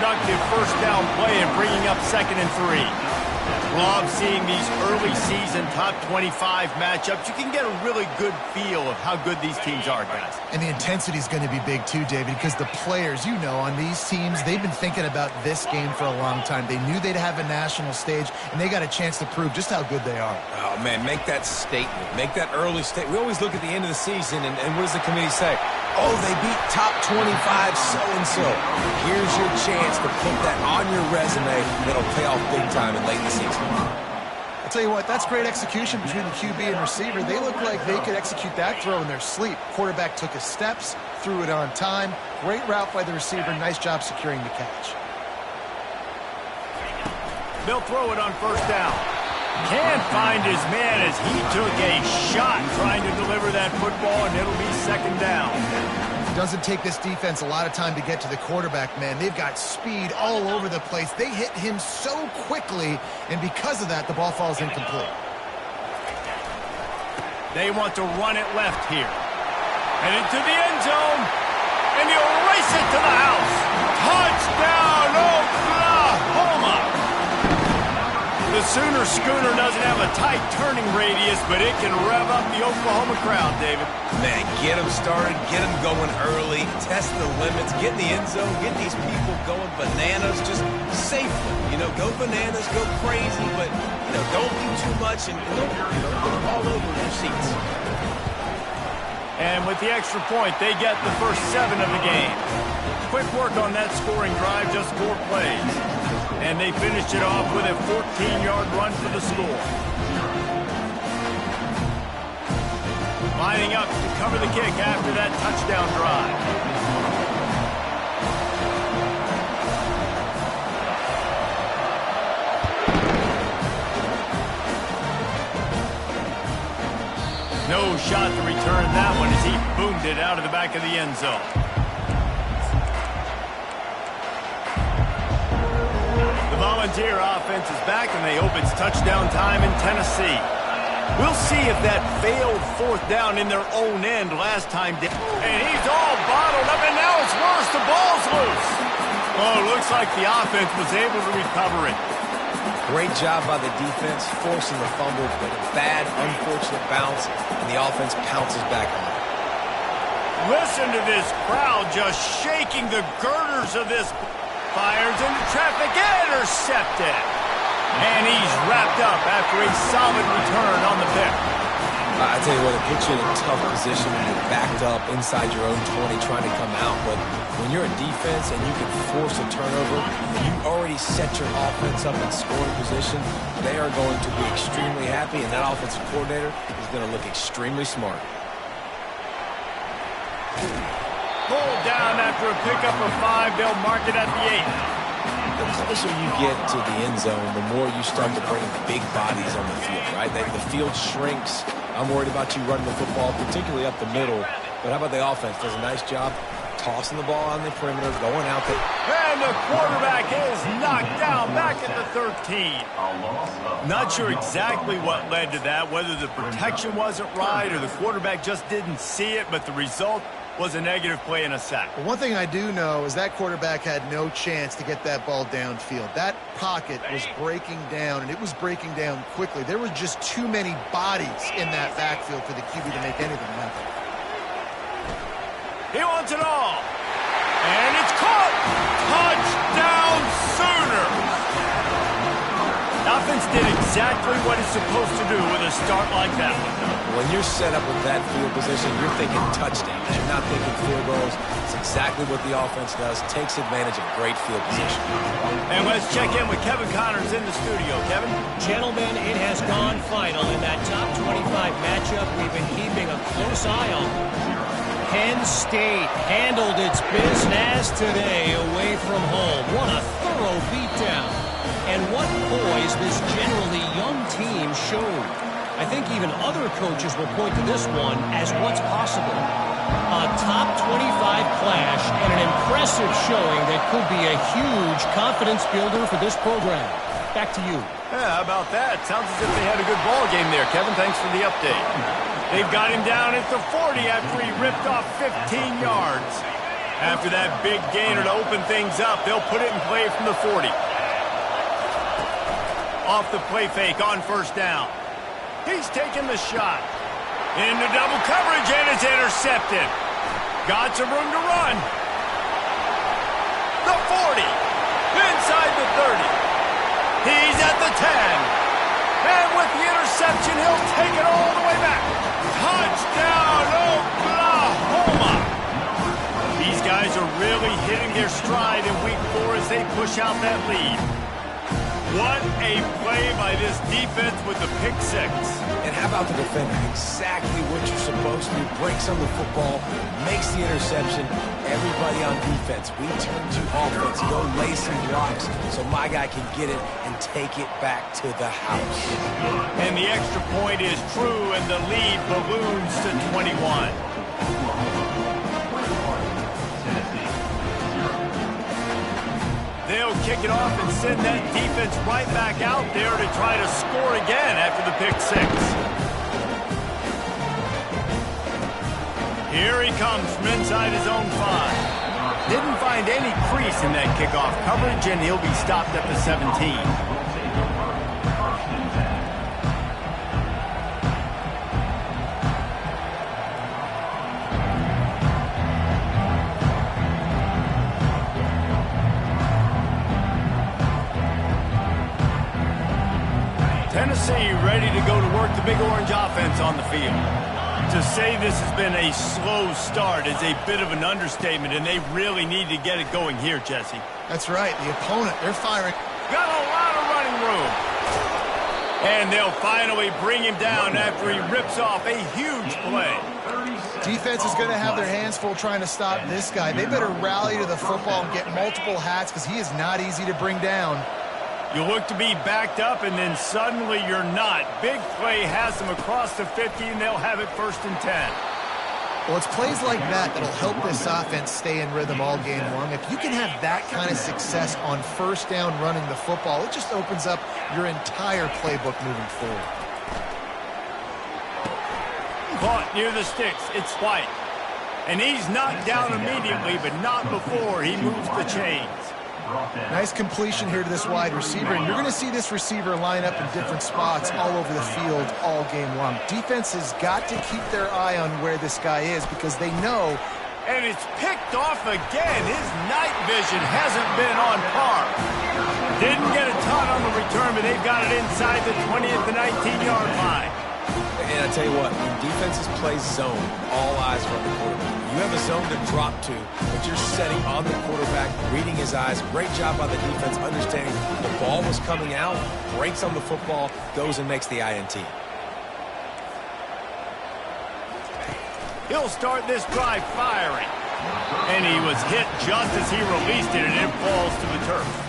productive first down play and bringing up 2nd and 3. Love seeing these early season top 25 matchups. You can get a really good feel of how good these teams are, guys. And the intensity is going to be big too, David, because the players, you know, on these teams, they've been thinking about this game for a long time. They knew they'd have a national stage, and they got a chance to prove just how good they are. Oh, man, make that statement. Make that early statement. We always look at the end of the season, and what does the committee say? Oh, they beat top 25 so-and-so. Here's your chance to put that on your resume that'll pay off big time in late in the season. I'll tell you what, that's great execution between the QB and receiver. They look like they could execute that throw in their sleep. Quarterback took his steps, threw it on time. Great route by the receiver. Nice job securing the catch. They'll throw it on first down. Can't find his man as he took a shot trying to deliver that football, and it'll be 2nd down. Doesn't take this defense a lot of time to get to the quarterback, man. They've got speed all over the place. They hit him so quickly, and because of that, the ball falls incomplete. They want to run it left here. Headed to the end zone, and he'll race it to the house. Touchdown, Oklahoma! The Sooner Schooner doesn't have a tight turning radius, but it can rev up the Oklahoma crowd, David. Man, get them started, get them going early, test the limits, get in the end zone, get these people going bananas just safely. You know, go bananas, go crazy, but, you know, don't do too much and don't put them all over their seats. And with the extra point, they get the first 7 of the game. Quick work on that scoring drive, just 4 plays. And they finished it off with a 14-yard run for the score. Lining up to cover the kick after that touchdown drive. No shot to return that one as he boomed it out of the back of the end zone. The Volunteer offense is back, and they hope it's touchdown time in Tennessee. We'll see if that failed 4th down in their own end last time. And he's all bottled up, and now it's worse. The ball's loose. Oh, looks like the offense was able to recover it. Great job by the defense, forcing the fumble, but a bad, unfortunate bounce, and the offense pounces back on it. Listen to this crowd just shaking the girders of this. Fires into traffic, intercepted. And he's wrapped up after a solid return on the pick. I tell you what, it puts you in a tough position when you're backed up inside your own 20 trying to come out. But when you're a defense and you can force a turnover, and you already set your offense up in scoring position, they are going to be extremely happy, and that offensive coordinator is going to look extremely smart. Pulled down after a pickup of 5. They'll mark it at the 8. The closer you get to the end zone, the more you start to bring big bodies on the field, right? The field shrinks. I'm worried about you running the football, particularly up the middle. But how about the offense? Does a nice job tossing the ball on the perimeter, going out there. And the quarterback is knocked down back at the 13. Not sure exactly what led to that, whether the protection wasn't right or the quarterback just didn't see it, but the result was a negative play and a sack. Well, one thing I do know is that quarterback had no chance to get that ball downfield. That pocket was breaking down, and it was breaking down quickly. There were just too many bodies in that backfield for the QB to make anything happen. He wants it all. And it's caught. Touchdown Sooners. The offense did exactly what it's supposed to do with a start like that one. When you're set up with that field position, you're thinking touchdowns. You're not thinking field goals. It's exactly what the offense does. Takes advantage of great field position. And let's check in with Kevin Connors in the studio. Kevin? Gentlemen, it has gone final in that top 25 matchup we've been keeping a close eye on. Penn State handled its business today away from home. What a thorough beatdown. And what poise this generally young team showed. I think even other coaches will point to this one as what's possible. A top 25 clash and an impressive showing that could be a huge confidence builder for this program. Back to you. Yeah, how about that? Sounds as if they had a good ball game there. Kevin, thanks for the update. They've got him down at the 40 after he ripped off 15 yards. After that big gainer to open things up, they'll put it in play from the 40. Off the play fake on first down. He's taking the shot. Into double coverage, and it's intercepted. Got some room to run. The 40. Inside the 30. He's at the 10. And with the interception, he'll take it all the way back. Touchdown, Oklahoma! These guys are really hitting their stride in week 4 as they push out that lead. What a play by this defense with the pick 6. And how about the defender? Exactly what you're supposed to do. Breaks on the football, makes the interception. Everybody on defense, we turn to offense. Go lay some blocks so my guy can get it and take it back to the house. And the extra point is true, and the lead balloons to 21. They'll kick it off and send that defense right back out there to try to score again after the pick 6. Here he comes from inside his own 5. Didn't find any crease in that kickoff coverage, and he'll be stopped at the 17. Tennessee ready to go to work the Big Orange offense on the field. To say this has been a slow start is a bit of an understatement, and they really need to get it going here, Jesse. That's right. The opponent, they're firing. Got a lot of running room. And they'll finally bring him down after he rips off a huge play. Defense is going to have their hands full trying to stop this guy. They better rally to the football and get multiple hats because he is not easy to bring down. You look to be backed up, and then suddenly you're not. Big play has them across the 50, and they'll have it 1st and 10. Well, it's plays like that that'll help this offense stay in rhythm all game long. If you can have that kind of success on first down running the football, it just opens up your entire playbook moving forward. Caught near the sticks. It's White. And he's knocked down immediately, but not before he moves the chains. Nice completion here to this wide receiver, and you're going to see this receiver line up in different spots all over the field all game long. Defense has got to keep their eye on where this guy is because they know. And it's picked off again. His night vision hasn't been on par. Didn't get a ton on the return, but they've got it inside the 20 at the 19-yard line. And I tell you what, when defenses play zone, all eyes are on the quarterback. You have a zone to drop to, but you're setting on the quarterback, reading his eyes. Great job by the defense, understanding the ball was coming out, breaks on the football, goes and makes the INT. He'll start this drive firing. And he was hit just as he released it, and it falls to the turf.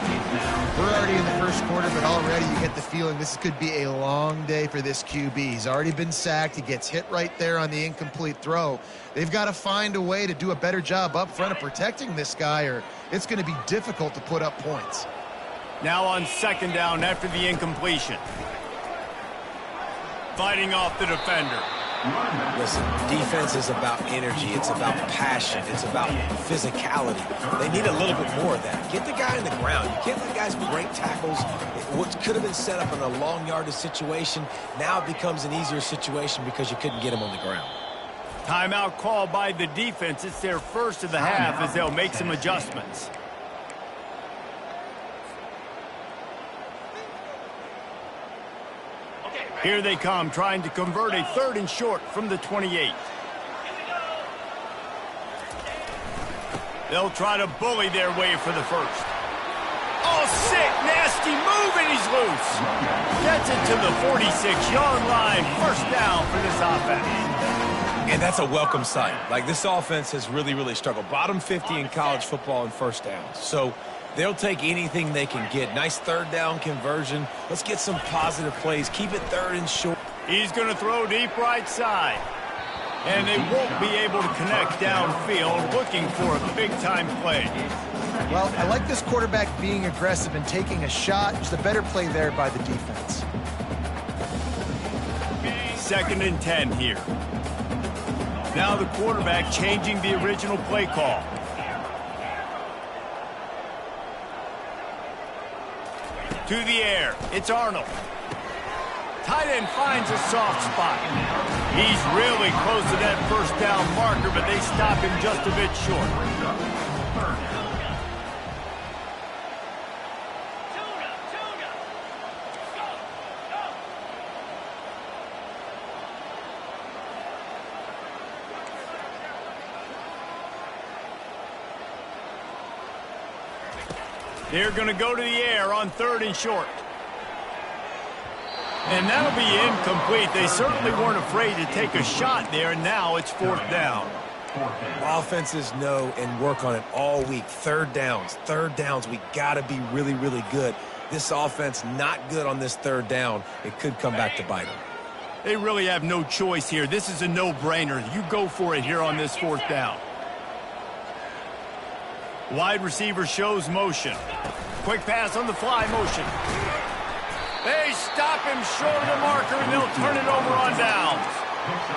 We're already in the first quarter, but already you get the feeling this could be a long day for this QB. He's already been sacked. He gets hit right there on the incomplete throw. They've got to find a way to do a better job up front of protecting this guy, or it's going to be difficult to put up points. Now on 2nd down after the incompletion. Fighting off the defender. Listen, defense is about energy. It's about passion. It's about physicality. They need a little bit more of that. Get the guy on the ground. You can't let guys break tackles. What could have been set up in a long yardage situation now becomes an easier situation because you couldn't get him on the ground. Timeout called by the defense. It's their first of the half as they'll make some adjustments. Here they come, trying to convert a 3rd and short from the 28. They'll try to bully their way for the first. Oh, sick, nasty move, and he's loose. Gets it to the 46-yard line. 1st down for this offense. And that's a welcome sight. Like, this offense has really, really struggled. Bottom 50 in college football in first downs. So they'll take anything they can get. Nice 3rd down conversion. Let's get some positive plays. Keep it 3rd and short. He's going to throw deep right side. And they won't be able to connect downfield, looking for a big-time play. Well, I like this quarterback being aggressive and taking a shot. Just a better play there by the defense. 2nd and 10 here. Now the quarterback changing the original play call. To the air. It's Arnold. Tight end finds a soft spot. He's really close to that first down marker, but they stop him just a bit short. They're going to go to the air on 3rd and short. And that'll be incomplete. They certainly weren't afraid to take a shot there, and now it's 4th down. Offenses know and work on it all week. 3rd downs. We got to be really, really good. This offense not good on this 3rd down. It could come back to bite them. They really have no choice here. This is a no-brainer. You go for it here on this 4th down. Wide receiver shows motion. Quick pass on the fly motion. They stop him short of the marker, and they'll turn it over on downs.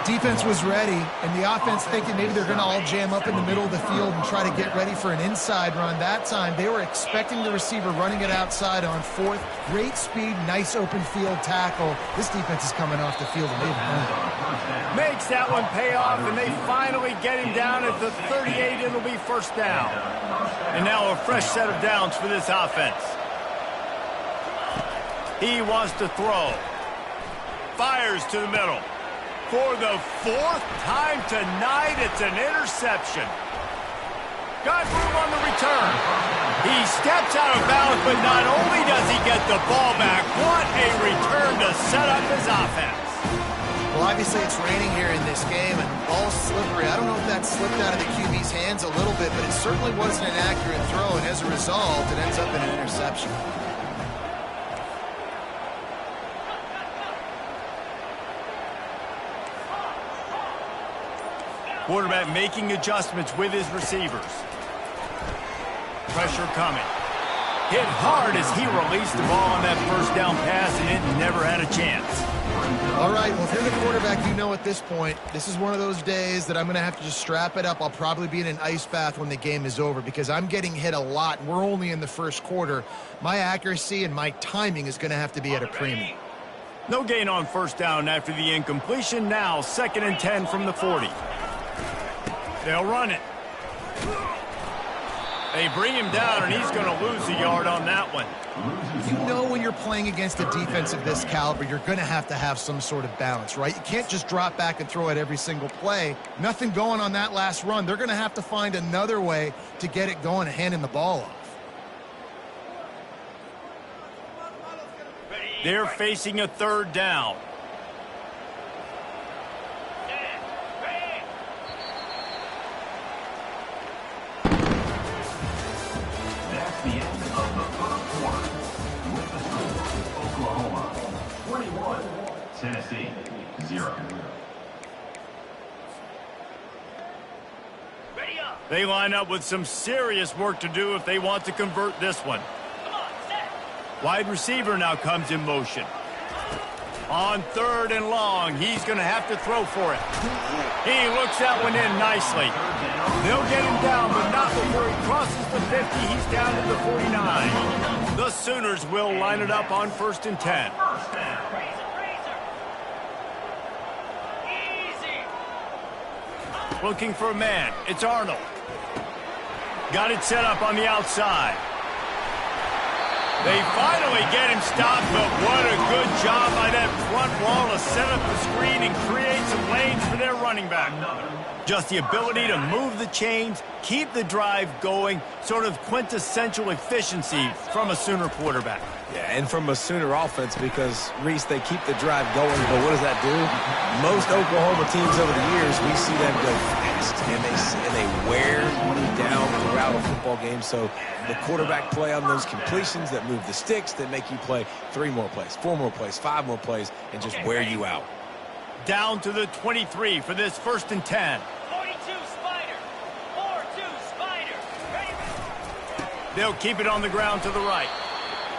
Defense was ready, and the offense thinking maybe they're going to all jam up in the middle of the field and try to get ready for an inside run. That time, they were expecting the receiver running it outside on 4th. Great speed, nice open field tackle. This defense is coming off the field, and they've earned it. Makes that one pay off, and they finally get him down at the 38. It'll be 1st down. And now a fresh set of downs for this offense. He wants to throw. Fires to the middle. For the 4th time tonight, it's an interception. Got room on the return. He steps out of bounds, but not only does he get the ball back, what a return to set up his offense. Well, obviously it's raining here in this game, and the ball's slippery. I don't know if that slipped out of the QB's hands a little bit, but it certainly wasn't an accurate throw, and as a result, it ends up in an interception. Quarterback making adjustments with his receivers. Pressure coming. Hit hard as he released the ball on that 1st down pass, and it never had a chance. All right, well, if you're the quarterback, you know at this point, this is one of those days that I'm going to have to just strap it up. I'll probably be in an ice bath when the game is over because I'm getting hit a lot. We're only in the 1st quarter. My accuracy and my timing is going to have to be at a premium. No gain on 1st down after the incompletion. Now 2nd and 10 from the 40. They'll run it. They bring him down, and he's going to lose a yard on that one. You know when you're playing against a defense of this caliber, you're going to have some sort of balance, right? You can't just drop back and throw it every single play. Nothing going on that last run. They're going to have to find another way to get it going and handing the ball off. They're facing a 3rd down. That's the end of the 3rd quarter. With the score, Oklahoma 21, Tennessee 0. They line up with some serious work to do if they want to convert this one. Wide receiver now comes in motion. On 3rd and long, he's going to have to throw for it. He looks that one in nicely. They'll get him down, but not before he crosses the 50. He's down to the 49. The Sooners will line it up on 1st and 10. Looking for a man. It's Arnold. Got it set up on the outside. They finally get him stopped, but what a good job by that front wall to set up the screen and create some lanes for their running back. Just the ability to move the chains, keep the drive going, sort of quintessential efficiency from a Sooner quarterback. Yeah, and from a Sooner offense because, Reese, they keep the drive going, but what does that do? Most Oklahoma teams over the years, we see them go fast, and they wear you down throughout a football game. So the quarterback play on those completions that move the sticks, that make you play 3 more plays, 4 more plays, 5 more plays, and just wear you out. Down to the 23 for this 1st and 10. 42 Spider. 4-2 Spider. Ready. They'll keep it on the ground to the right.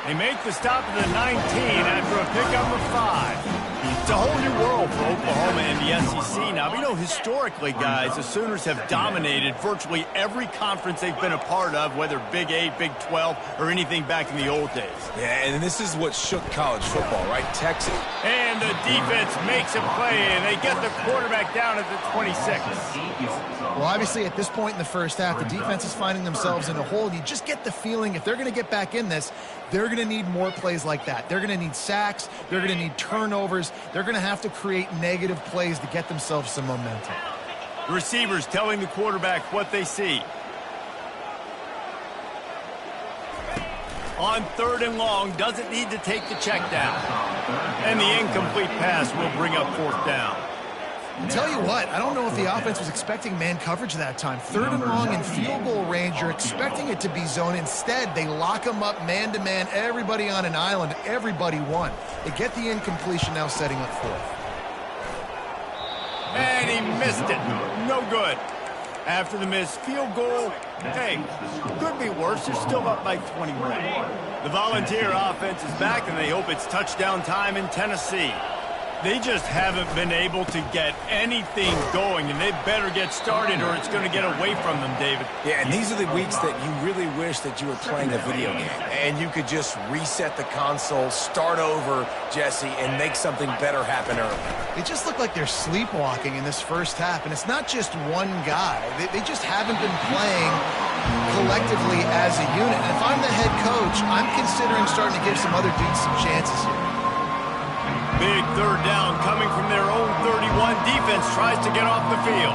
They make the stop at the 19 after a pickup of 5. It's a whole new world for Oklahoma and the SEC now. We know historically, guys, the Sooners have dominated virtually every conference they've been a part of, whether Big 8, Big 12, or anything back in the old days. Yeah, and this is what shook college football, right? Texas. And the defense makes a play, and they get the quarterback down at the 26. Well, obviously, at this point in the first half, the defense is finding themselves in a hole. You just get the feeling if they're going to get back in this, they're going to need more plays like that. They're going to need sacks. They're going to need turnovers. They're going to have to create negative plays to get themselves some momentum. The receivers telling the quarterback what they see. On 3rd and long, doesn't need to take the check down. And the incomplete pass will bring up 4th down. I'll tell you what, I don't know if the offense was expecting man coverage that time. 3rd and long in field goal range, you're expecting it to be zone. Instead, they lock them up man-to-man, everybody on an island, everybody won. They get the incompletion now setting up 4th. And he missed it. No good. After the missed field goal, hey, could be worse. They're still up by 21. The Volunteer offense is back, and they hope it's touchdown time in Tennessee. They just haven't been able to get anything going, and they better get started or it's going to get away from them, David. Yeah, and these are the weeks that you really wish that you were playing a video game and you could just reset the console, start over, Jesse, and make something better happen early. They just look like they're sleepwalking in this first half, and it's not just one guy. They just haven't been playing collectively as a unit. And if I'm the head coach, I'm considering starting to give some other dudes some chances here. Big 3rd down coming from their own 31. Defense tries to get off the field.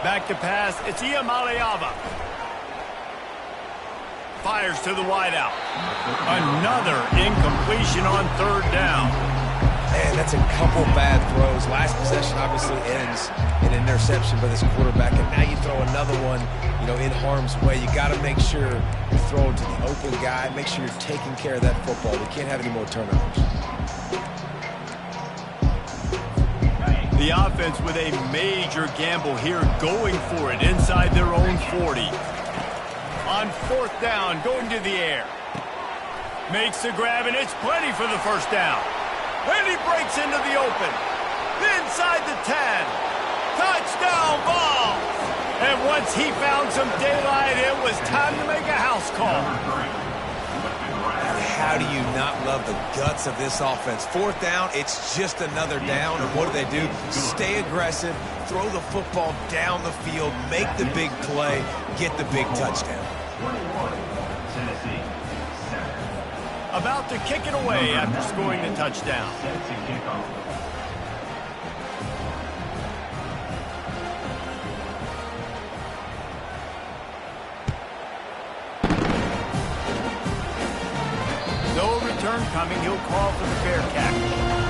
Back to pass. It's Ncaa. Fires to the wideout. Another incompletion on 3rd down. Man, that's a couple bad throws. Last possession obviously ends in an interception by this quarterback, and now you throw another one, in harm's way. You got to make sure you throw it to the open guy. Make sure you're taking care of that football. We can't have any more turnovers. The offense with a major gamble here, going for it inside their own 40. On 4th down, going to the air. Makes the grab, and it's plenty for the first down. And he breaks into the open. Inside the 10. Touchdown ball. And once he found some daylight, it was time to make a house call. How do you not love the guts of this offense? 4th down, it's just another down. And what do? Stay aggressive, throw the football down the field, make the big play, get the big touchdown. About to kick it away after scoring the touchdown. No return coming. He'll call for the fair catch.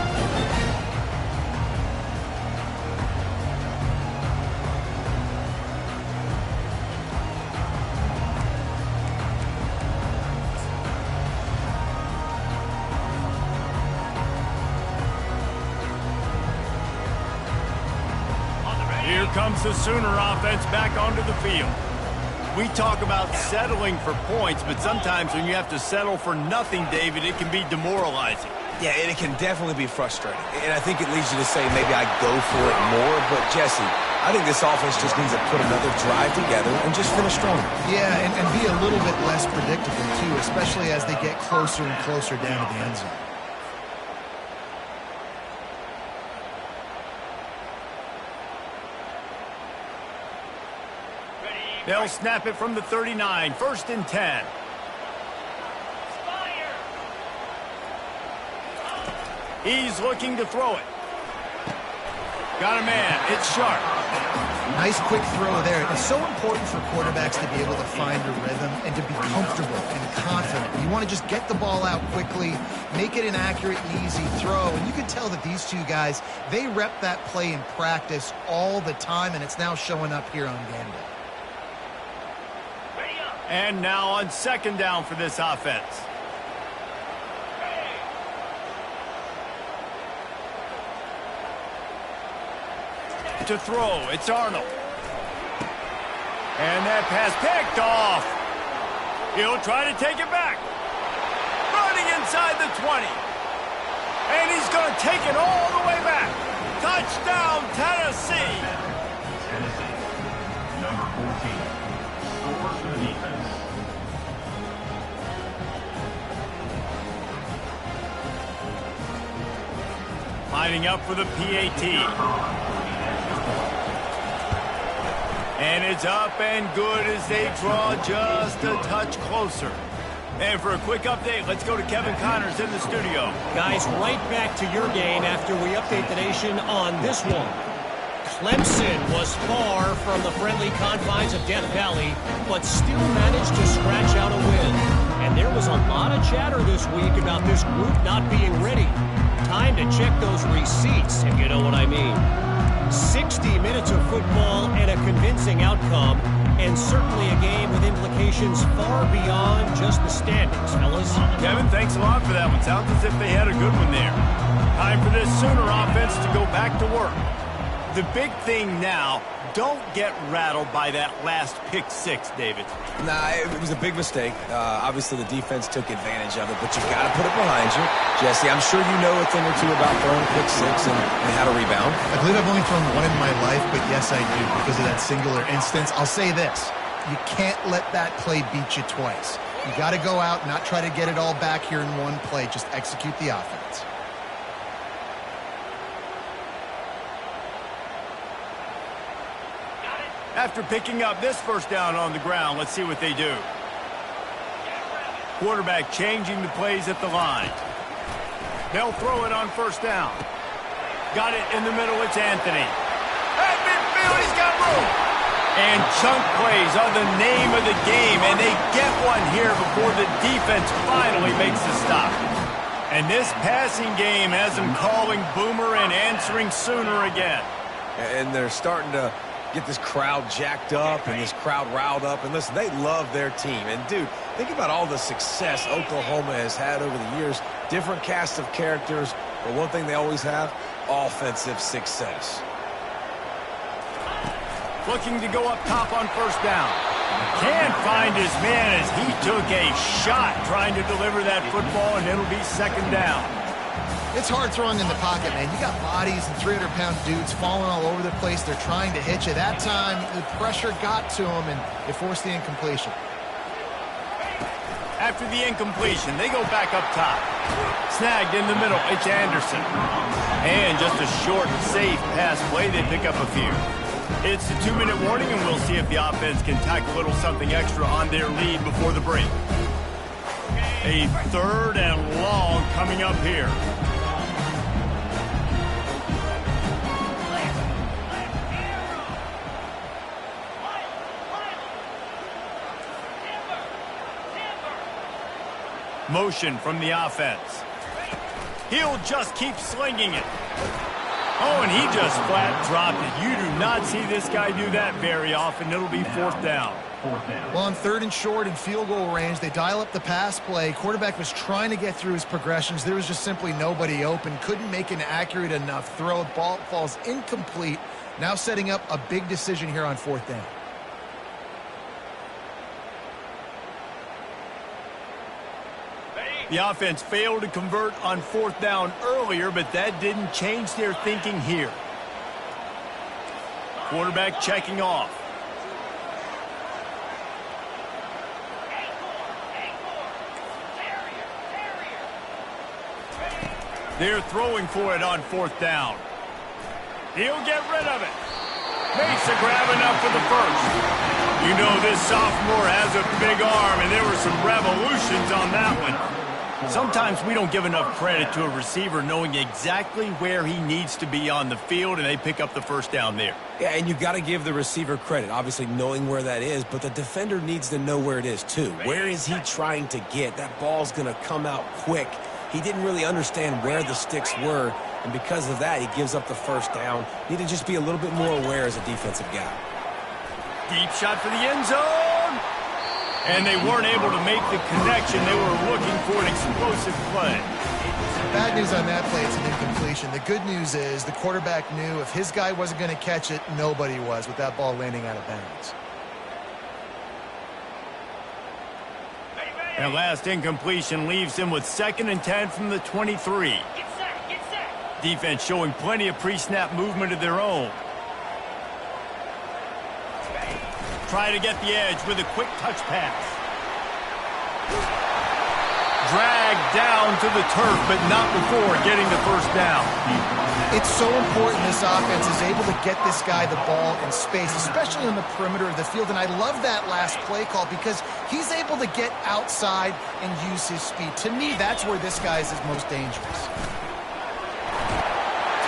Here comes the Sooner offense back onto the field. We talk about settling for points, but sometimes when you have to settle for nothing, David, it can be demoralizing. Yeah, and it can definitely be frustrating. And I think it leads you to say maybe I go for it more. But, Jesse, I think this offense just needs to put another drive together and just finish strong. Yeah, and be a little bit less predictable, too, especially as they get closer and closer down to the end zone. They'll snap it from the 39. 1st and 10. He's looking to throw it. Got a man. It's sharp. Nice quick throw there. It's so important for quarterbacks to be able to find a rhythm and to be comfortable and confident. You want to just get the ball out quickly, make it an accurate and easy throw. And you can tell that these two guys, they rep that play in practice all the time, and it's now showing up here on game day. And now on 2nd down for this offense. To throw, it's Arnold. And that pass picked off. He'll try to take it back. Running inside the 20. And he's going to take it all the way back. Touchdown, Tennessee. Tennessee, number 14, scores for the defense. Lining up for the PAT. And it's up and good as they draw just a touch closer. And for a quick update, let's go to Kevin Connors in the studio. Guys, right back to your game after we update the nation on this one. Clemson was far from the friendly confines of Death Valley, but still managed to scratch out a win. And there was a lot of chatter this week about this group not being ready. Time to check those receipts, if you know what I mean. 60 minutes of football and a convincing outcome, and certainly a game with implications far beyond just the standings, fellas. Kevin, thanks a lot for that one. Sounds as if they had a good one there. Time for this Sooner offense to go back to work. The big thing now, don't get rattled by that last pick-6, David. Nah, it was a big mistake. Obviously, the defense took advantage of it, but you got to put it behind you. Jesse, I'm sure you know a thing or two about throwing a pick-6 and how to rebound. I believe I've only thrown one in my life, but yes, I do because of that singular instance. I'll say this. You can't let that play beat you twice. You got to go out, not try to get it all back here in one play. Just execute the offense. After picking up this first down on the ground, let's see what they do. Quarterback changing the plays at the line. They'll throw it on first down. Got it in the middle, it's Anthony. At midfield, he's got room. And chunk plays are the name of the game, and they get one here before the defense finally makes the stop. And this passing game has them calling Boomer and answering Sooner again. And they're starting to get this crowd jacked up and this crowd riled up. And listen, they love their team. And, dude, think about all the success Oklahoma has had over the years. Different cast of characters, but one thing they always have, offensive success. Looking to go up top on first down. Can't find his man as he took a shot trying to deliver that football, and it'll be second down. It's hard throwing in the pocket, man. You got bodies and 300-pound dudes falling all over the place. They're trying to hit you. That time, the pressure got to them, and it forced the incompletion. After the incompletion, they go back up top. Snagged in the middle, it's Anderson. And just a short, safe pass play, they pick up a few. It's a 2-minute warning, and we'll see if the offense can tack a little something extra on their lead before the break. A 3rd and long coming up here. Motion from the offense. He'll just keep slinging it. Oh, and he just flat dropped it. You do not see this guy do that very often. It'll be fourth down. Well, on 3rd and short and field goal range, they dial up the pass play. Quarterback was trying to get through his progressions. There was just simply nobody open. Couldn't make an accurate enough throw. Ball falls incomplete. Now setting up a big decision here on 4th down. The offense failed to convert on 4th down earlier, but that didn't change their thinking here. Quarterback checking off. They're throwing for it on 4th down. He'll get rid of it. Makes a grab enough for the first. You know this sophomore has a big arm, and there were some revolutions on that one. Sometimes we don't give enough credit to a receiver knowing exactly where he needs to be on the field, and they pick up the first down there. Yeah, and you got to give the receiver credit, obviously knowing where that is, but the defender needs to know where it is too. Where is he trying to get? That ball's going to come out quick. He didn't really understand where the sticks were, and because of that, he gives up the first down. Need to just be a little bit more aware as a defensive guy. Deep shot for the end zone. And they weren't able to make the connection. They were looking for an explosive play. Bad news on that play, it's an incompletion. The good news is the quarterback knew if his guy wasn't going to catch it, nobody was with that ball landing out of bounds. That last incompletion leaves him with 2nd and 10 from the 23. Defense showing plenty of pre-snap movement of their own. Try to get the edge with a quick touch pass. Dragged down to the turf, but not before getting the first down. It's so important this offense is able to get this guy the ball in space, especially on the perimeter of the field. And I love that last play call because he's able to get outside and use his speed. To me, that's where this guy is his most dangerous.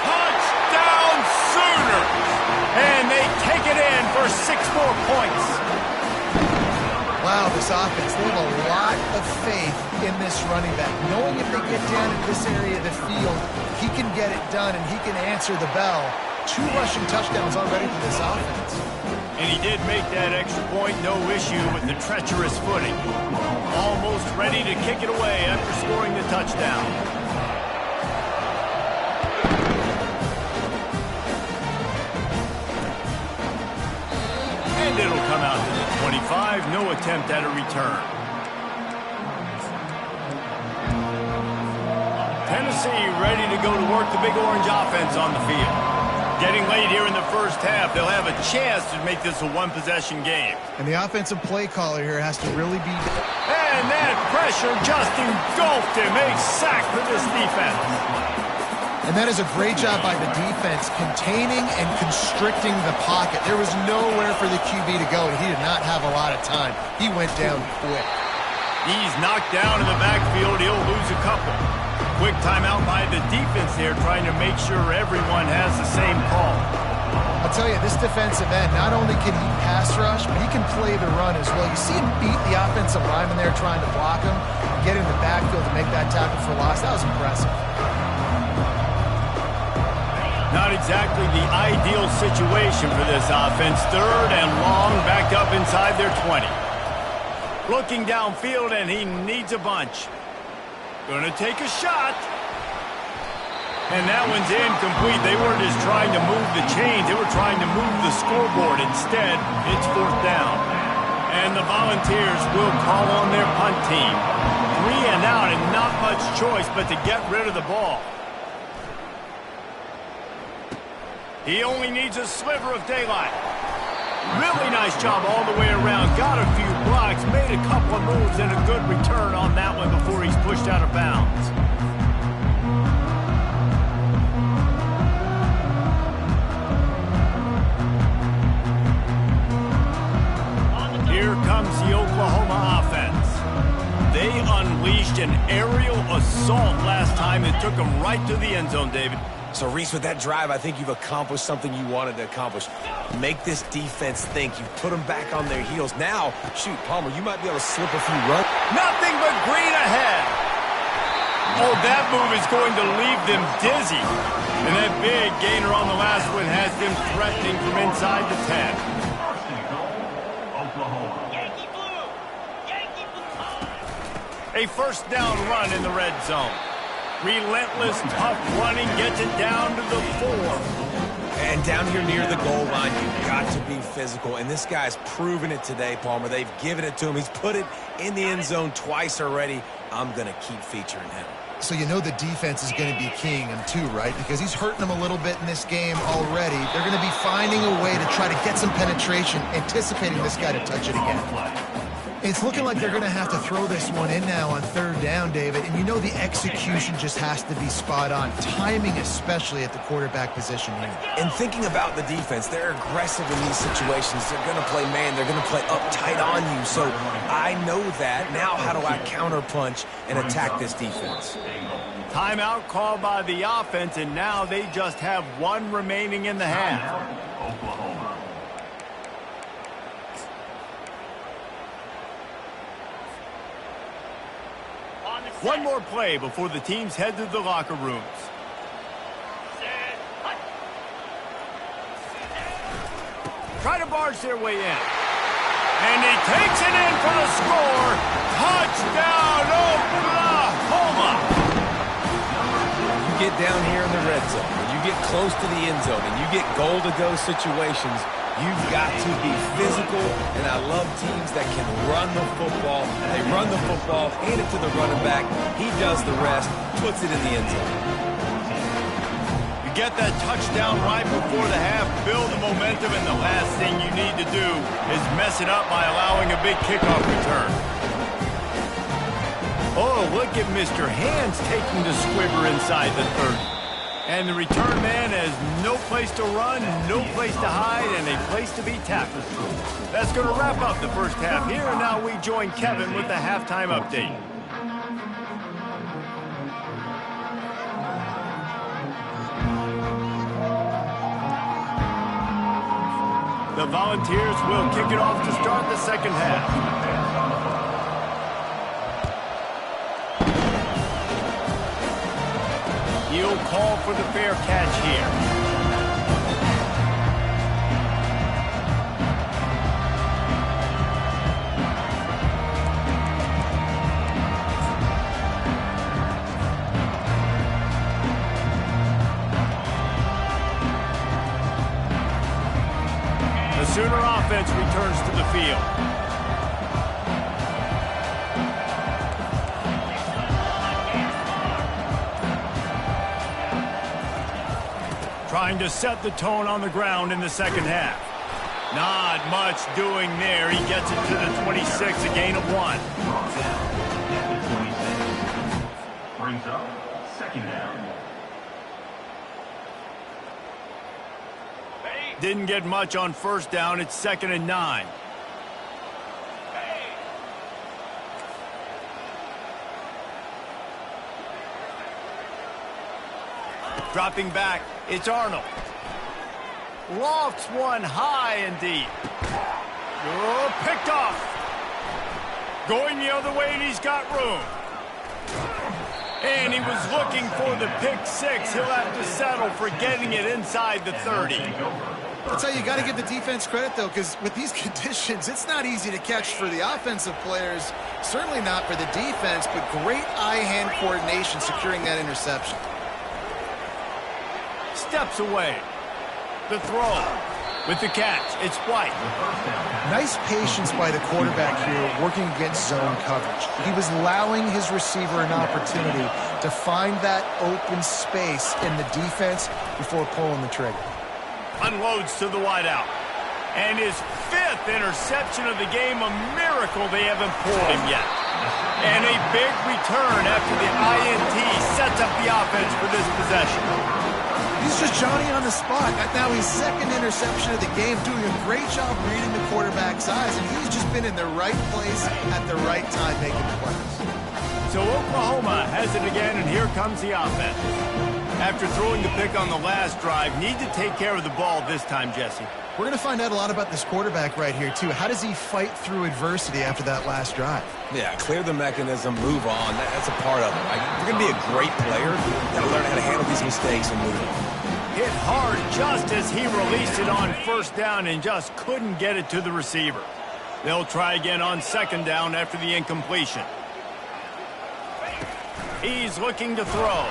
Touchdown Sooners! And they take it in for 6 more points. Wow, this offense, they have a lot of faith in this running back. Knowing if they get down in this area of the field, he can get it done and he can answer the bell. 2 rushing touchdowns already for this offense. And he did make that extra point, no issue with the treacherous footing. Almost ready to kick it away after scoring the touchdown. And it'll come out to the 25. No attempt at a return. Tennessee ready to go to work the Big Orange offense on the field. Getting late here in the first half, they'll have a chance to make this a one-possession game. And the offensive play caller here has to really be... And that pressure just engulfed him. A sack for this defense. And that is a great job by the defense, containing and constricting the pocket. There was nowhere for the QB to go, and he did not have a lot of time. He went down quick. He's knocked down in the backfield. He'll lose a couple. Quick timeout by the defense there, trying to make sure everyone has the same call. I'll tell you, this defensive end, not only can he pass rush, but he can play the run as well. You see him beat the offensive lineman there trying to block him, get in the backfield to make that tackle for loss. That was impressive. Not exactly the ideal situation for this offense. 3rd and long, backed up inside their 20. Looking downfield, and he needs a bunch. Gonna take a shot. And that one's incomplete. They weren't just trying to move the chains. They were trying to move the scoreboard. Instead, it's 4th down. And the Volunteers will call on their punt team. 3 and out, and not much choice but to get rid of the ball. He only needs a sliver of daylight. Really nice job all the way around. Got a few blocks, made a couple of moves, and a good return on that one before he's pushed out of bounds. Here comes the Oklahoma offense. They unleashed an aerial assault last time that took them right to the end zone, David. So, Reese, with that drive, I think you've accomplished something you wanted to accomplish. Make this defense think. You put them back on their heels. Now, shoot, Palmer, you might be able to slip a few runs. Nothing but green ahead. Oh, that move is going to leave them dizzy. And that big gainer on the last one has them threatening from inside the 10. Oklahoma. Yankee blue! Yankee blue! A first down run in the red zone. Relentless, tough running gets it down to the 4. And down here near the goal line, you've got to be physical. And this guy's proven it today, Palmer. They've given it to him. He's put it in the end zone twice already. I'm going to keep featuring him. So you know the defense is going to be keying him too, right? Because he's hurting them a little bit in this game already. They're going to be finding a way to try to get some penetration, anticipating this guy to touch it again. It's looking like they're going to have to throw this one in now on 3rd down, David. And you know the execution just has to be spot on. Timing especially at the quarterback position here. And thinking about the defense, they're aggressive in these situations. They're going to play man. They're going to play uptight on you. So I know that. Now how do I counterpunch and attack this defense? Timeout called by the offense, and now they just have 1 remaining in the half. Oklahoma. One more play before the teams head to the locker rooms. Try to barge their way in. And he takes it in for the score. Touchdown, Oklahoma! You get down here in the red zone, and you get close to the end zone, and you get goal-to-go situations, you've got to be physical, and I love teams that can run the football. They run the football, hand it to the running back. He does the rest, puts it in the end zone. Get that touchdown right before the half, build the momentum, and the last thing you need to do is mess it up by allowing a big kickoff return. Oh, look at Mr. Hands taking the squibber inside the 30. And the return man has no place to run, no place to hide, and a place to be tackled. That's going to wrap up the first half here, and now we join Kevin with the halftime update. The Volunteers will kick it off to start the second half. He'll call for the fair catch here. The Sooner offense returns to the field. Trying to set the tone on the ground in the second half. Not much doing there. He gets it to the 26, a gain of 1. Brings up second down. Didn't get much on first down. It's 2nd and 9. Dropping back, it's Arnold. Lofts one high and deep. Oh, picked off. Going the other way, and he's got room. And he was looking for the pick 6. He'll have to settle for getting it inside the 30. That's how you got to give the defense credit, though, because with these conditions, it's not easy to catch for the offensive players, certainly not for the defense, but great eye-hand coordination securing that interception. Steps away. The throw. With the catch, it's White. Nice patience by the quarterback here working against zone coverage. He was allowing his receiver an opportunity to find that open space in the defense before pulling the trigger. Unloads to the wideout. And his 5th interception of the game, a miracle they haven't pulled him yet. And a big return after the INT sets up the offense for this possession. He's just Johnny on the spot. Now his 2nd interception of the game, doing a great job reading the quarterback's eyes, and he's just been in the right place at the right time making the plays. So Oklahoma has it again, and here comes the offense. After throwing the pick on the last drive, need to take care of the ball this time, Jesse. We're going to find out a lot about this quarterback right here, too. How does he fight through adversity after that last drive? Yeah, clear the mechanism, move on. That's a part of it. Like, if you're going to be a great player, you got to learn how to handle these mistakes and move on. Hit hard just as he released it on first down and just couldn't get it to the receiver. They'll try again on 2nd down after the incompletion. He's looking to throw.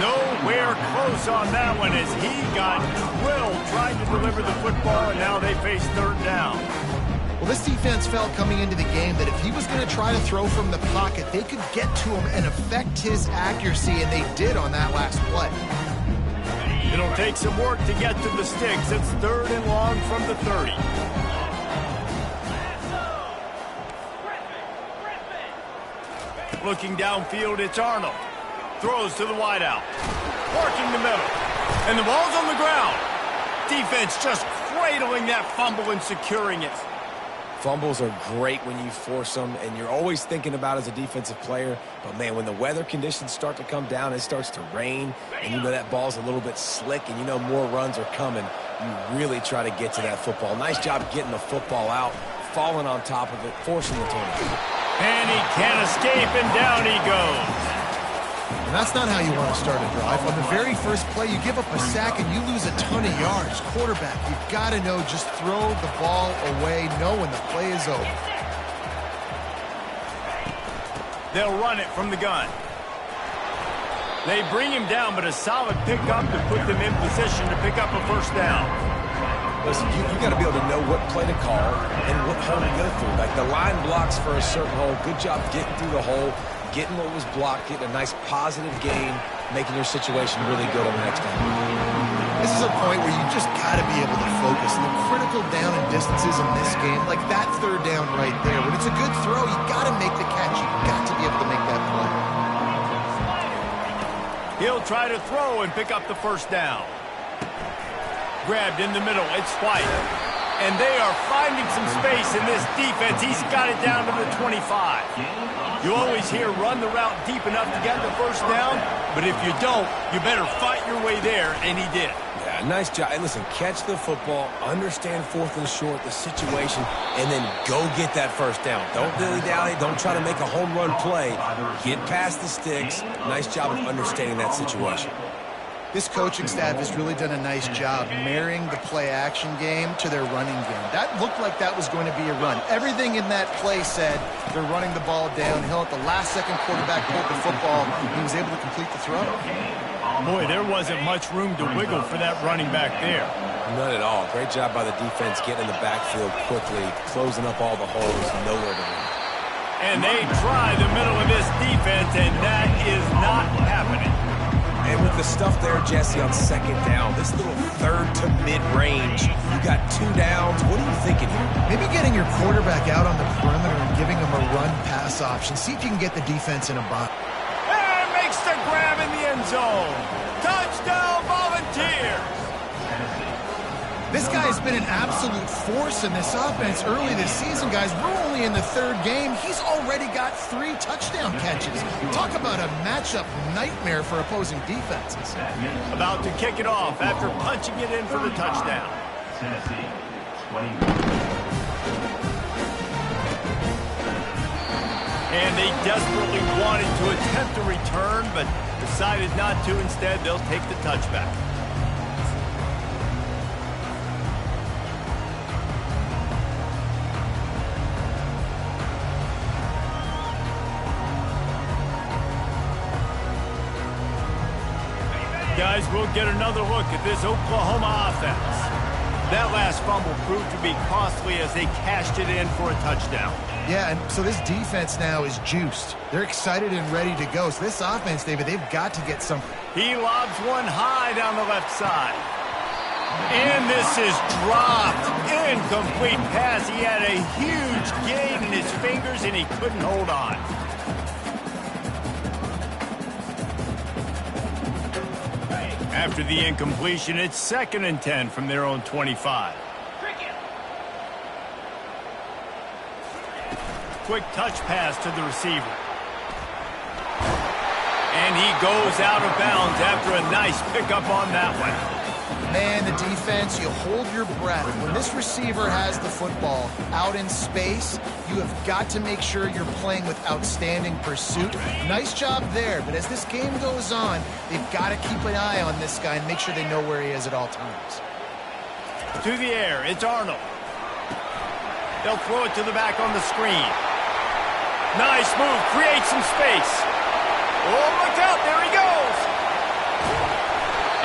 Nowhere close on that one as he got drilled trying to deliver the football, and now they face 3rd down. Well, this defense felt coming into the game that if he was going to try to throw from the pocket, they could get to him and affect his accuracy, and they did on that last play. It'll take some work to get to the sticks. It's 3rd and long from the 30. Looking downfield, it's Arnold. Throws to the wideout. Working the middle. And the ball's on the ground. Defense just cradling that fumble and securing it. Fumbles are great when you force them, and you're always thinking about as a defensive player. But, man, when the weather conditions start to come down, it starts to rain, and you know that ball's a little bit slick, and you know more runs are coming, you really try to get to that football. Nice job getting the football out, falling on top of it, forcing the turnover. And he can't escape, and down he goes. And that's not how you want to start a drive. On the very first play, you give up a sack and you lose a ton of yards. Quarterback, you've got to know, just throw the ball away, know when the play is over. They'll run it from the gun. They bring him down, but a solid pickup to put them in position to pick up a first down. Listen, you got to be able to know what play to call and what hole to go through. Like the line blocks for a certain hole. Good job getting through the hole, getting what was blocked, getting a nice positive gain, making your situation really good on the next time. This is a point where you just got to be able to focus. The critical down and distances in this game, like that third down right there, when it's a good throw, you got to make the catch. You got to be able to make that play. He'll try to throw and pick up the first down. Grabbed in the middle. It's White. And they are finding some space in this defense. He's got it down to the 25. You always hear run the route deep enough to get the first down, but if you don't, you better fight your way there, and he did. Yeah, nice job. And listen, catch the football, understand fourth and short, the situation, and then go get that first down. Don't dilly-dally. Don't try to make a home run play. Get past the sticks. Nice job of understanding that situation. This coaching staff has really done a nice job marrying the play-action game to their running game. That looked like that was going to be a run. Everything in that play said they're running the ball downhill. At the last second, quarterback pulled the football, and he was able to complete the throw. Boy, there wasn't much room to wiggle for that running back there. None at all. Great job by the defense getting in the backfield quickly, closing up all the holes, nowhere to run. And they try the middle of this defense, and that is not happening. And with the stuff there, Jesse, on second down, this little third to mid-range, you got 2 downs. What are you thinking here? Maybe getting your quarterback out on the perimeter and giving him a run-pass option. See if you can get the defense in a box. And makes the grab in the end zone. Touchdown, Volunteers. This guy has been an absolute force in this offense early this season, guys. We're only in the third game. He's already got 3 touchdown catches. Talk about a matchup nightmare for opposing defenses. About to kick it off after punching it in for the touchdown. Tennessee, 21. And they desperately wanted to attempt a return, but decided not to. Instead, they'll take the touchback. Guys, we'll get another look at this Oklahoma offense. That last fumble proved to be costly as they cashed it in for a touchdown. Yeah, and so this defense now is juiced. They're excited and ready to go. So this offense, David, they've got to get some. He lobs one high down the left side. And this is dropped. Incomplete pass. He had a huge gain in his fingers, and he couldn't hold on. After the incompletion, it's 2nd and 10 from their own 25. Quick touch pass to the receiver. And he goes out of bounds after a nice pickup on that one. Man, the defense, you hold your breath. When this receiver has the football out in space, you have got to make sure you're playing with outstanding pursuit. Nice job there, but as this game goes on, they've got to keep an eye on this guy and make sure they know where he is at all times. To the air, it's Arnold. They'll throw it to the back on the screen. Nice move, creates some space. Oh, look out, there he goes.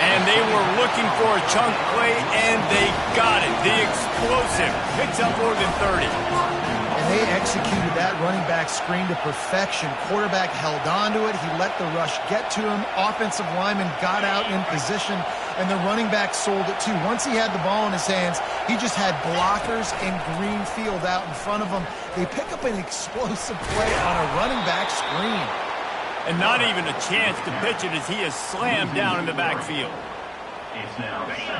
And they were looking for a chunk play, and they got it. The explosive picks up more than 30. And they executed that running back screen to perfection. Quarterback held on to it. He let the rush get to him. Offensive lineman got out in position, and the running back sold it too. Once he had the ball in his hands, he just had blockers and green field out in front of him. They pick up an explosive play on a running back screen. And not even a chance to pitch it as he is slammed down in the backfield.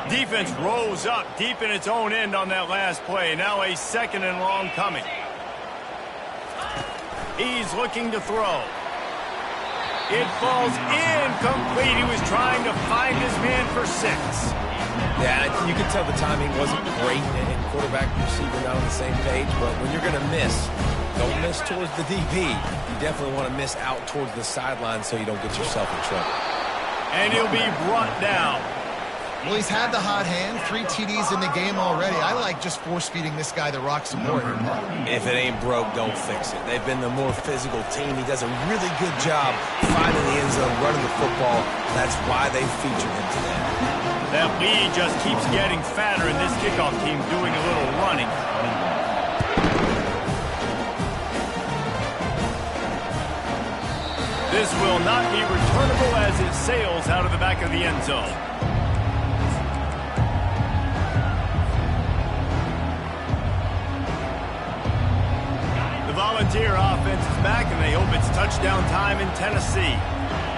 Defense rose up deep in its own end on that last play. Now a 2nd and long coming. He's looking to throw. It falls incomplete. He was trying to find his man for 6. Yeah, you can tell the timing wasn't great, and quarterback and receiver not on the same page, but when you're going to miss, don't miss towards the DP. You definitely want to miss out towards the sideline so you don't get yourself in trouble. And he'll be brought down. Well, he's had the hot hand, 3 TDs in the game already. I like just force-feeding this guy the rock some more here. If it ain't broke, don't fix it. They've been the more physical team. He does a really good job finding the end zone, running the football. That's why they featured him today. That lead just keeps getting fatter, and this kickoff team doing a little running. This will not be returnable as it sails out of the back of the end zone. The Volunteer offense is back, and they hope it's touchdown time in Tennessee.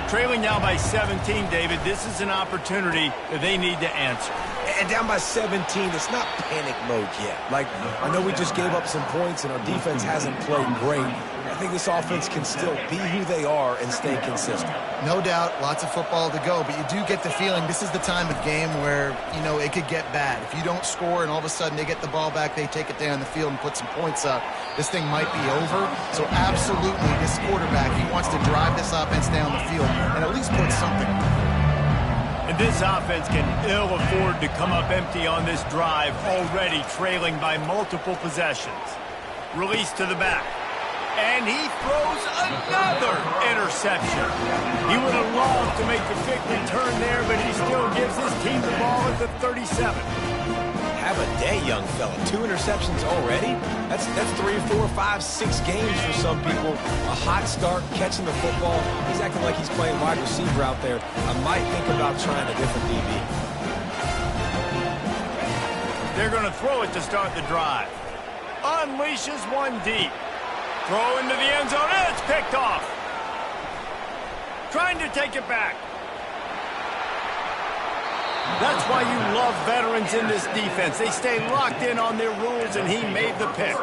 Trailing now by 17, David, this is an opportunity that they need to answer. And down by 17, it's not panic mode yet. Like, I know we just gave up some points and our defense hasn't played great. I think this offense can still be who they are and stay consistent. No doubt, lots of football to go, but you do get the feeling this is the time of game where, it could get bad. If you don't score and all of a sudden they get the ball back, they take it down the field and put some points up, this thing might be over. So absolutely, this quarterback, he wants to drive this offense down the field and at least put something. And this offense can ill afford to come up empty on this drive, already trailing by multiple possessions. Release to the back. And he throws another interception. He would have loved to make the quick return there, but he still gives his team the ball at the 37. Have a day, young fella. 2 interceptions already? That's 3, 4, 5, 6 games for some people. A hot start, catching the football. He's acting like he's playing wide receiver out there. I might think about trying a different DB. They're going to throw it to start the drive. Unleashes one deep. Throw into the end zone, and it's picked off. Trying to take it back. That's why you love veterans in this defense. They stay locked in on their rules, and he made the pick.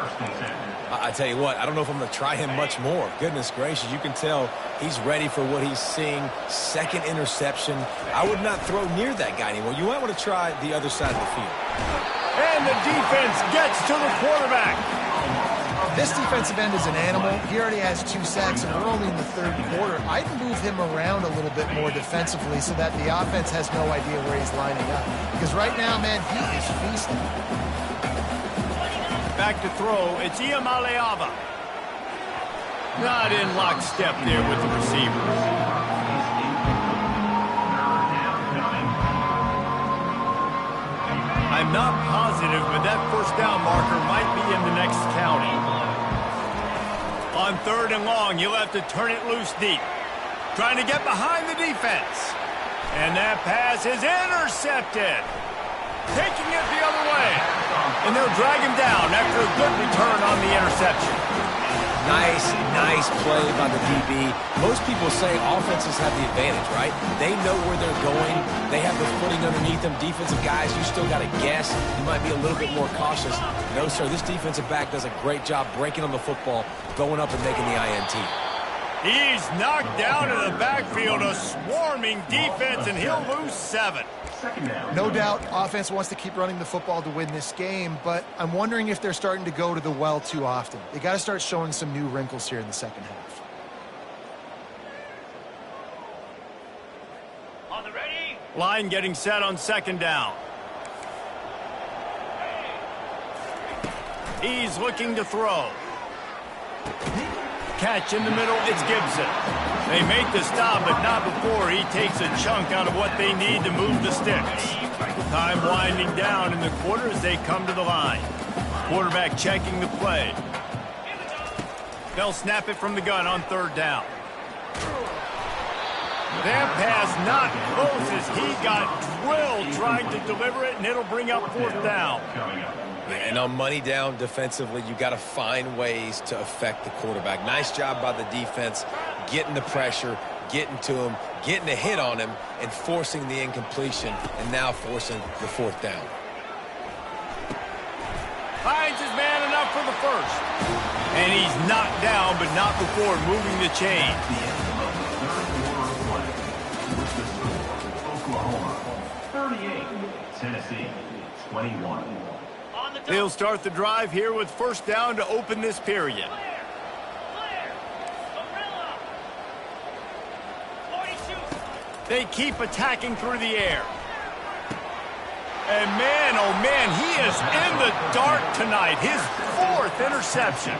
I tell you what, I don't know if I'm going to try him much more. Goodness gracious, you can tell he's ready for what he's seeing. Second interception. I would not throw near that guy anymore. You might want to try the other side of the field. And the defense gets to the quarterback. This defensive end is an animal. He already has 2 sacks, and we're only in the 3rd quarter. I'd move him around a little bit more defensively so that the offense has no idea where he's lining up. Because right now, man, he is feasting. Back to throw. It's Ncaa. Not in lockstep there with the receiver. I'm not positive, but that first down marker might be in the next county. On 3rd and long, you'll have to turn it loose deep. Trying to get behind the defense. And that pass is intercepted. Taking it the other way. And they'll drag him down after a good return on the interception. Nice play by the DB. Most people say offenses have the advantage, right? They know where they're going. They have the footing underneath them. Defensive guys, you still got to guess. You might be a little bit more cautious. No, sir, this defensive back does a great job breaking on the football, going up and making the INT. He's knocked down in the backfield, a swarming defense, and he'll lose 7. No doubt, offense wants to keep running the football to win this game, but I'm wondering if they're starting to go to the well too often. They got to start showing some new wrinkles here in the second half. On the ready. Line getting set on 2nd down. He's looking to throw. Catch in the middle, it's Gibson. They make the stop, but not before he takes a chunk out of what they need to move the sticks. Time winding down in the quarter as they come to the line. Quarterback checking the play. They'll snap it from the gun on 3rd down. That pass not close as he got drilled trying to deliver it, and it'll bring up 4th down. And on money down defensively, you got to find ways to affect the quarterback. Nice job by the defense, getting the pressure, getting to him, getting a hit on him, and forcing the incompletion, and now forcing the 4th down. Finds his man enough for the first. And he's knocked down, but not before moving the chain. Oklahoma 38, Tennessee 21. They'll start the drive here with 1st down to open this period. They keep attacking through the air. And man, oh man, he is in the dark tonight. His 4th interception.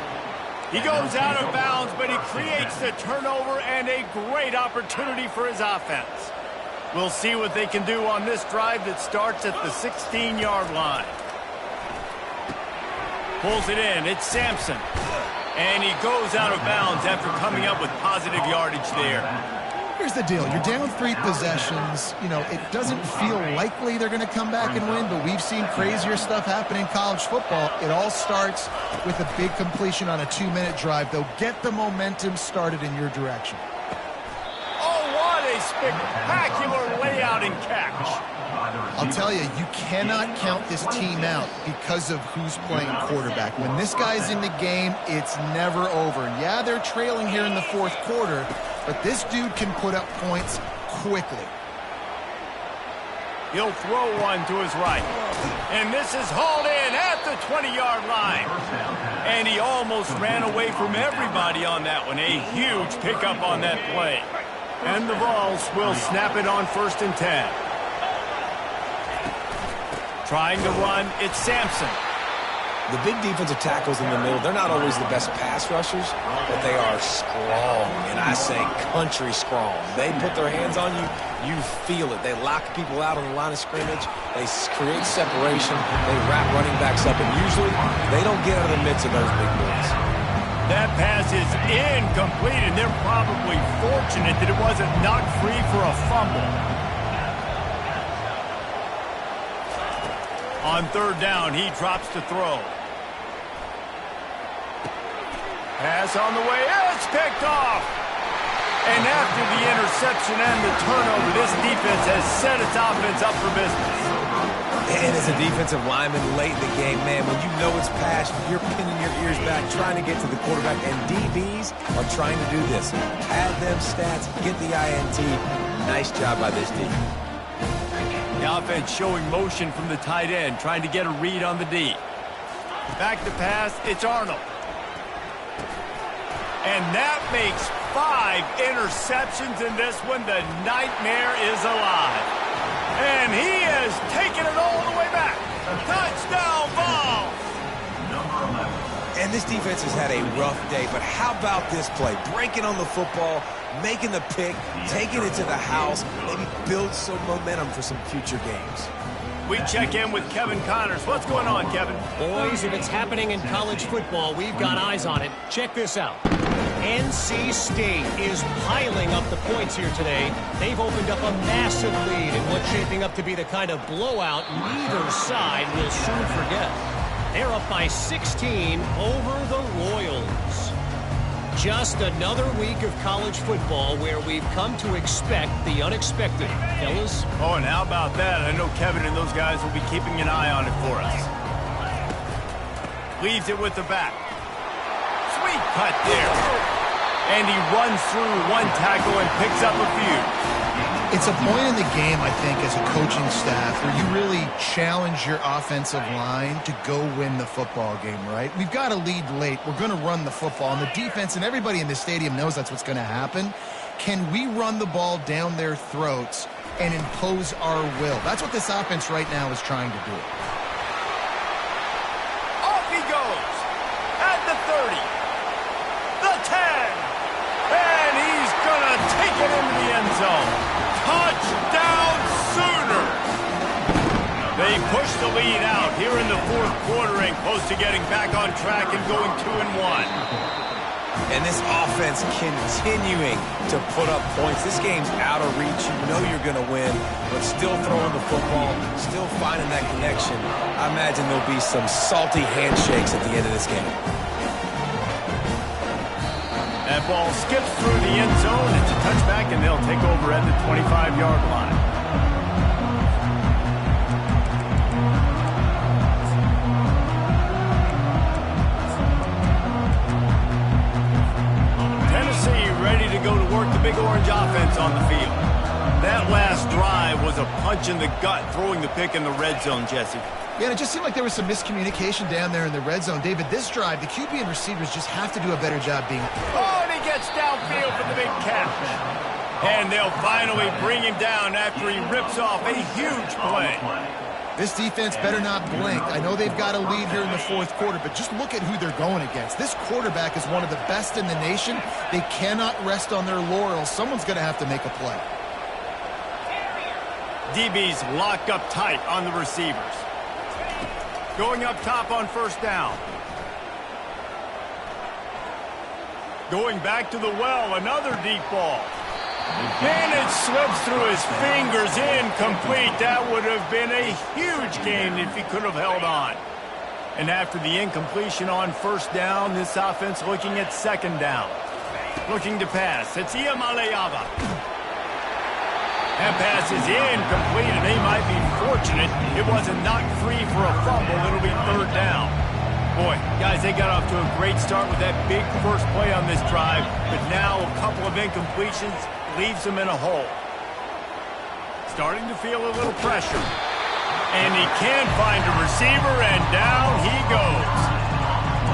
He goes out of bounds, but he creates the turnover and a great opportunity for his offense. We'll see what they can do on this drive that starts at the 16-yard line. Pulls it in. It's Sampson. And he goes out of bounds after coming up with positive yardage there. Here's the deal. You're down 3 possessions. You know, it doesn't feel likely they're going to come back and win, but we've seen crazier stuff happen in college football. It all starts with a big completion on a 2-minute drive. They'll get the momentum started in your direction. Oh, what a spectacular layout and catch. I'll tell you, you cannot count this team out because of who's playing quarterback. When this guy's in the game, it's never over. Yeah, they're trailing here in the 4th quarter, but this dude can put up points quickly. He'll throw one to his right. And this is hauled in at the 20-yard line. And he almost ran away from everybody on that one. A huge pickup on that play. And the Vols will snap it on 1st and 10. Trying to run, it's Sampson. The big defensive tackles in the middle, they're not always the best pass rushers, but they are strong, and I say country strong. They put their hands on you, you feel it. They lock people out on the line of scrimmage. They create separation. They wrap running backs up, and usually they don't get out of the midst of those big boys. That pass is incomplete, and they're probably fortunate that it wasn't knocked free for a fumble. On 3rd down, he drops to throw. Pass on the way, it's picked off. And after the interception and the turnover, this defense has set its offense up for business. And as a defensive lineman late in the game, man, when you know it's past, you're pinning your ears back, trying to get to the quarterback, and DBs are trying to do this. Add them stats, get the INT. Nice job by this team. The offense showing motion from the tight end, trying to get a read on the D. Back to pass, it's Arnold. And that makes 5 interceptions in this one. The nightmare is alive. And he has taken it all the way back. Touchdown, Vols! And this defense has had a rough day, but how about this play? Breaking on the football, making the pick, taking it to the house, maybe build some momentum for some future games. We check in with Kevin Connors. What's going on, Kevin? Boys, if it's happening in college football, we've got eyes on it. Check this out. NC State is piling up the points here today. They've opened up a massive lead in what's shaping up to be the kind of blowout neither side will soon forget. They're up by 16 over the Royals. Just another week of college football where we've come to expect the unexpected. Fellas? Oh, and how about that? I know Kevin and those guys will be keeping an eye on it for us. Leaves it with the back. Sweet cut there. And he runs through one tackle and picks up a few. It's a point in the game, I think, as a coaching staff where you really challenge your offensive line to go win the football game, right? We've got a lead late. We're going to run the football. And the defense and everybody in the stadium knows that's what's going to happen. Can we run the ball down their throats and impose our will? That's what this offense right now is trying to do. Off he goes. At the 30. The 10. And he's going to take it into the end zone. Touchdown Sooner! They push the lead out here in the 4th quarter and close to getting back on track and going 2-1. And this offense continuing to put up points. This game's out of reach. You know you're going to win, but still throwing the football, still finding that connection. I imagine there'll be some salty handshakes at the end of this game. That ball skips through the end zone. It's a touchback, and they'll take over at the 25-yard line. Tennessee ready to go to work the Big Orange offense on the field. That last drive was a punch in the gut, throwing the pick in the red zone, Jesse. Yeah, and it just seemed like there was some miscommunication down there in the red zone. David, this drive, the QB and receivers just have to do a better job being... Oh, and he gets downfield for the big catch. And they'll finally bring him down after he rips off a huge play. This defense better not blink. I know they've got a lead here in the 4th quarter, but just look at who they're going against. This quarterback is one of the best in the nation. They cannot rest on their laurels. Someone's going to have to make a play. DB's locked up tight on the receivers. Going up top on 1st down. Going back to the well, another deep ball. And it slips through his fingers, incomplete. That would have been a huge gain if he could have held on. And after the incompletion on first down, this offense looking at second down. Looking to pass. It's Ncaa. That pass is incomplete, and they might be fortunate it wasn't knocked free for a fumble. It'll be third down. Boy, guys, they got off to a great start with that big first play on this drive, but now a couple of incompletions leaves them in a hole. Starting to feel a little pressure. And he can find a receiver, and down he goes.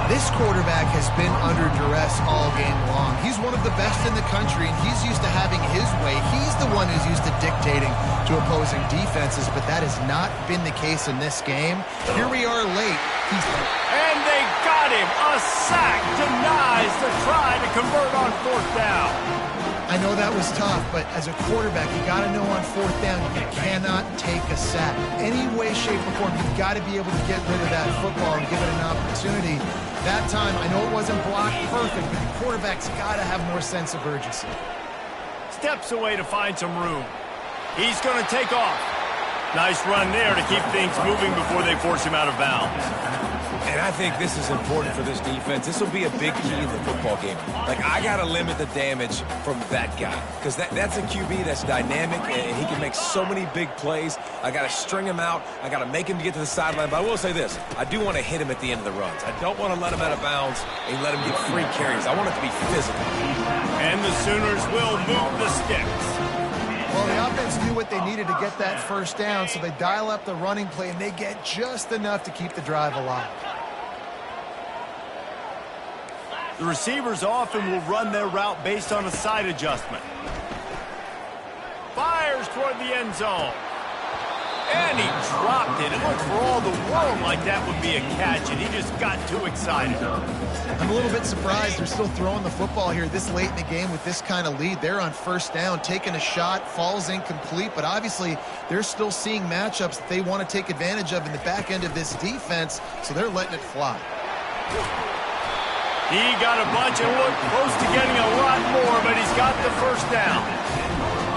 This quarterback has been under duress all game long. He's one of the best in the country, and he's used to having his way. He's the one who's used to dictating to opposing defenses, but that has not been the case in this game. Here we are late. And they got him. A sack denies the try to convert on fourth down. I know that was tough, but as a quarterback, you got to know on fourth down, you cannot take a sack. Any way, shape, or form, you've got to be able to get rid of that football and give it an opportunity. That time, I know it wasn't blocked perfect, but the quarterback's got to have more sense of urgency. Steps away to find some room. He's going to take off. Nice run there to keep things moving before they force him out of bounds. And I think this is important for this defense. This will be a big key in the football game. Like, I got to limit the damage from that guy because that's a QB that's dynamic, and he can make so many big plays. I got to string him out. I got to make him get to the sideline. But I will say this. I do want to hit him at the end of the runs. I don't want to let him out of bounds and let him get free carries. I want it to be physical. And the Sooners will move the sticks. Well, the offense knew what they needed to get that first down, so they dial up the running play, and they get just enough to keep the drive alive. The receivers often will run their route based on a side adjustment. Fires toward the end zone. And he dropped it. It looked for all the world like that would be a catch, and he just got too excited. I'm a little bit surprised they're still throwing the football here this late in the game with this kind of lead. They're on first down, taking a shot, falls incomplete, but obviously they're still seeing matchups that they want to take advantage of in the back end of this defense, so they're letting it fly. He got a bunch and looked close to getting a lot more, but he's got the first down.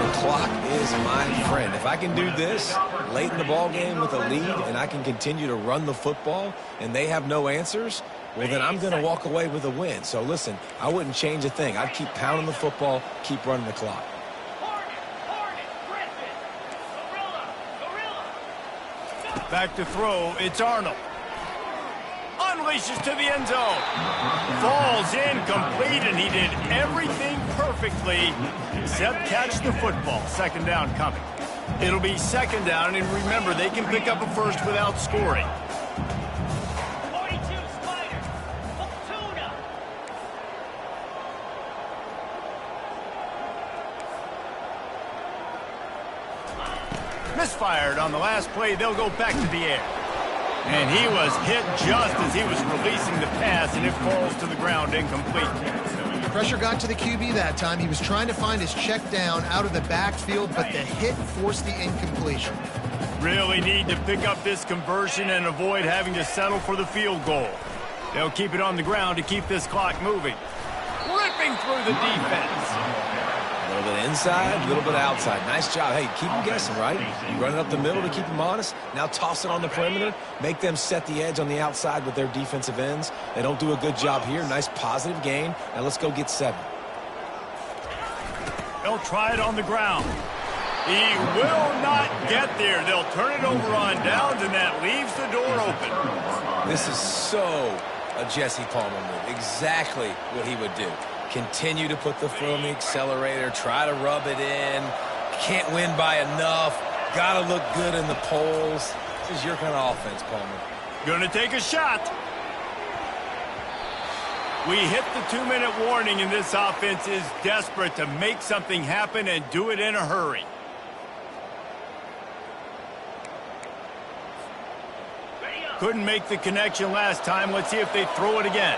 The clock is my friend. If I can do this late in the ball game with a lead and I can continue to run the football and they have no answers, well, then I'm going to walk away with a win. So, listen, I wouldn't change a thing. I'd keep pounding the football, keep running the clock. Back to throw. It's Arnold. Unleashes to the end zone. Falls incomplete, and he did everything perfectly except catch the football. Second down coming. It'll be second down, and remember, they can pick up a first without scoring. 42 Spider. Fortuna. Misfired on the last play. They'll go back to the air. And he was hit just as he was releasing the pass, and it falls to the ground incomplete. Pressure got to the QB that time. He was trying to find his check down out of the backfield, but the hit forced the incompletion. Really need to pick up this conversion and avoid having to settle for the field goal. They'll keep it on the ground to keep this clock moving. Ripping through the defense. A little bit inside, a little bit outside. Nice job. Hey, keep them guessing, right? You run it up the middle to keep them honest. Now toss it on the perimeter. Make them set the edge on the outside with their defensive ends. They don't do a good job here. Nice positive gain. Now let's go get 7. They'll try it on the ground. He will not get there. They'll turn it over on downs, and that leaves the door open. This is so a Jesse Palmer move. Exactly what he would do. Continue to put the foot on the accelerator. Try to rub it in. Can't win by enough. Got to look good in the polls. This is your kind of offense, Palmer. Gonna take a shot. We hit the 2-minute warning, and this offense is desperate to make something happen and do it in a hurry. Couldn't make the connection last time. Let's see if they throw it again.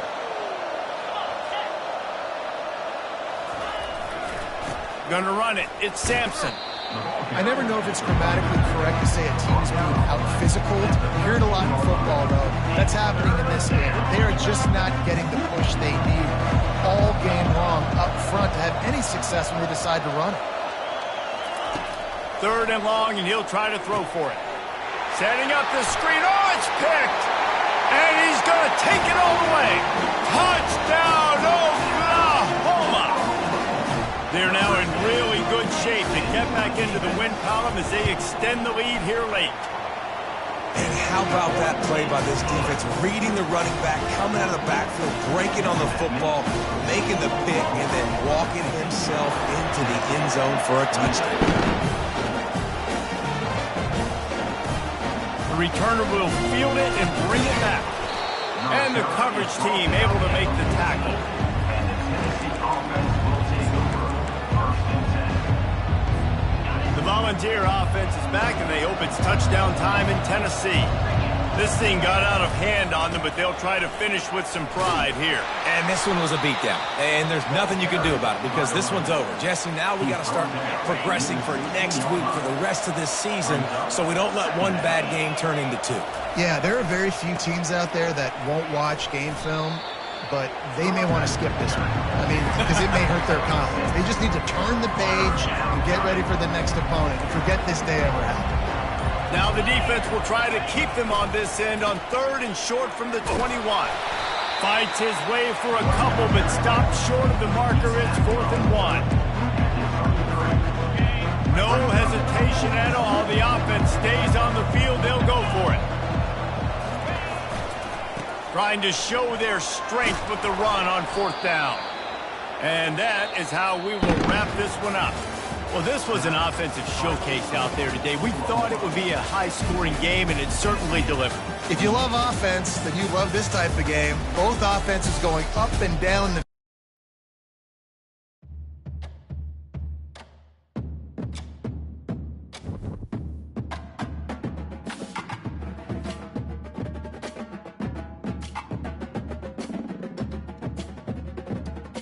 Gonna run it. It's Sampson. I never know if it's grammatically correct to say a team's being out-physical. You hear it a lot in football, though. That's happening in this game. They are just not getting the push they need. all game long up front to have any success when they decide to run it. 3rd and long, and he'll try to throw for it. Setting up the screen. Oh, it's picked. And he's going to take it all the way. Touchdown, Oklahoma! They're now in really good shape to get back into the win column as they extend the lead here late. And how about that play by this defense? Reading the running back, coming out of the backfield, breaking on the football, making the pick, and then walking himself into the end zone for a touchdown. The returner will field it and bring it back. And the coverage team able to make the tackle. And the Tennessee offense will take over. 1st and 10. The Volunteer offense is back, and they hope it's touchdown time in Tennessee. This thing got out of hand on them, but they'll try to finish with some pride here. And this one was a beatdown. And there's nothing you can do about it because this one's over. Jesse, now we got to start progressing for next week for the rest of this season so we don't let one bad game turn into 2. Yeah, there are very few teams out there that won't watch game film, but they may want to skip this one. I mean, because it may hurt their confidence. They just need to turn the page and get ready for the next opponent and forget this day ever happened. Now the defense will try to keep them on this end on 3rd and short from the 21. Fights his way for a couple, but stopped short of the marker. It's 4th and 1. No hesitation at all. The offense stays on the field. They'll go for it. Trying to show their strength with the run on 4th down. And that is how we will wrap this one up. Well, this was an offensive showcase out there today. We thought it would be a high-scoring game, and it certainly delivered. If you love offense, then you love this type of game. Both offenses going up and down the